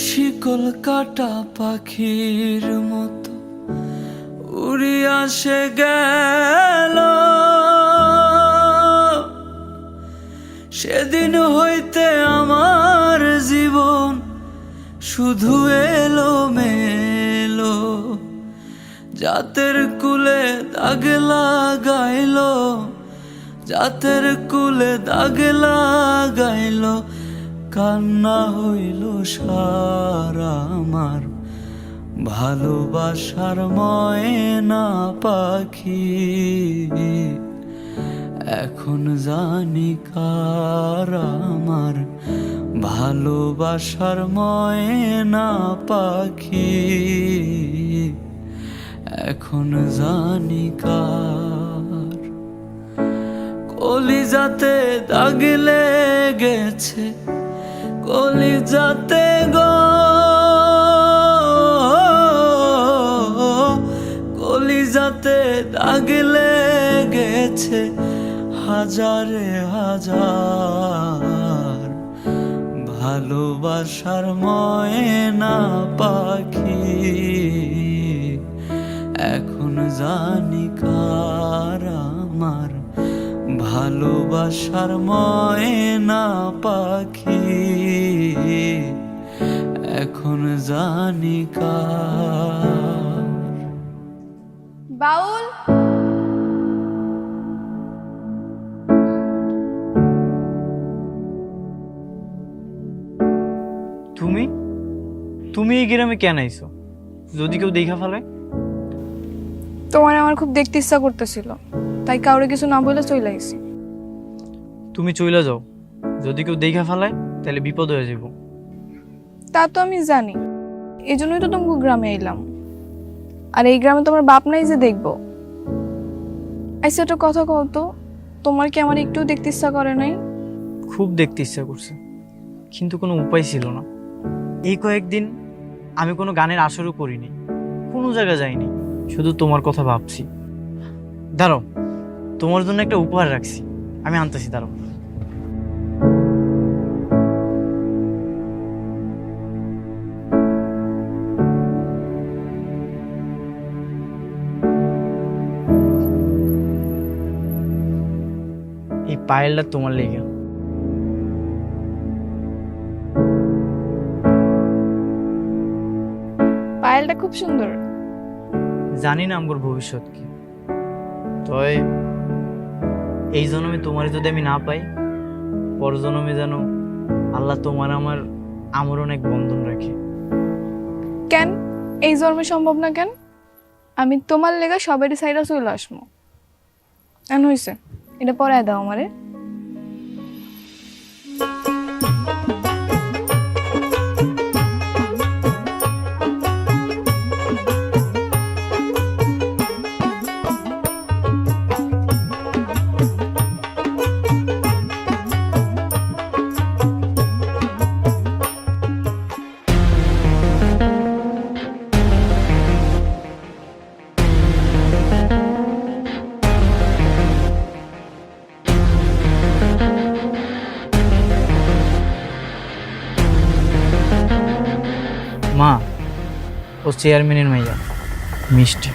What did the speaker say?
শিকল কাটা পাখির মতো উড়িয়া সে গেল। সেদিন হইতে আমার জীবন শুধু এলো মেলো, জাতের কুলে দাগ লাগাইল, জাতের কুলে দাগ লাগাইল। কান্না হইল সারা আমার ভালোবাসার ময়না পাখি। এখন জানি কার আমার ভালোবাসার ময়না পাখি। এখন জানি কার। কলিজাতে দাগ লেগেছে, কলিজাতে গো, কলিজাতে দাগ লেগেছে হাজারে হাজার ভালোবাসার ময়না পাখি। এখন জানি কার আমার ভালোবাসার ময়না পাখি। এখন জানি কার। বাউল, তুমি তুমি এই গ্রামে কেন আইছো? যদি কেউ দেখা ফেলে? তোমার আমার খুব দেখতে ইচ্ছা করতেছিল, তাই কাউরে কিছু না বলে চলে আইছি। তুমি চইলা যাও, যদি কেউ দেখা ফেলায় তাহলে বিপদ হয়ে যাব। তা তো আমি জানি, এই জন্যই তো তোমাকে গ্রামে এলাম। আর এই গ্রামে তোমার বাপ নাই যে দেখবো। আচ্ছা, একটা কথা কও তো, তোমার কি আমার একটু দেখতে ইচ্ছা করে নাই? খুব দেখতে ইচ্ছা করছে, কিন্তু কোনো উপায় ছিল না। এই কয়েকদিন আমি কোনো গানের আসরও করিনি, কোনো জায়গা যাইনি, শুধু তোমার কথা ভাবছি। দাঁড়াও, তোমার জন্য একটা উপহার রাখছি, আমি আনতেছি, দাঁড়াও। এই পায়েলটা তোমার লেগে। পায়েলটা খুব সুন্দর। জানি না আমার ভবিষ্যৎ কি, তবে এই জন্মে তোমার যদি আমি না পাই, পর জন্মে যেন আল্লাহ তোমার আমার অনেক বন্ধন রাখে। কেন এই জন্মে সম্ভব না? কেন? আমি তোমার লেগে সবারই সাইডা চলে আসবো। এন হইছে, এটা পরে দাও আমারে। মা, ও চেয়ারম্যানের মাইয়া, মিষ্টি।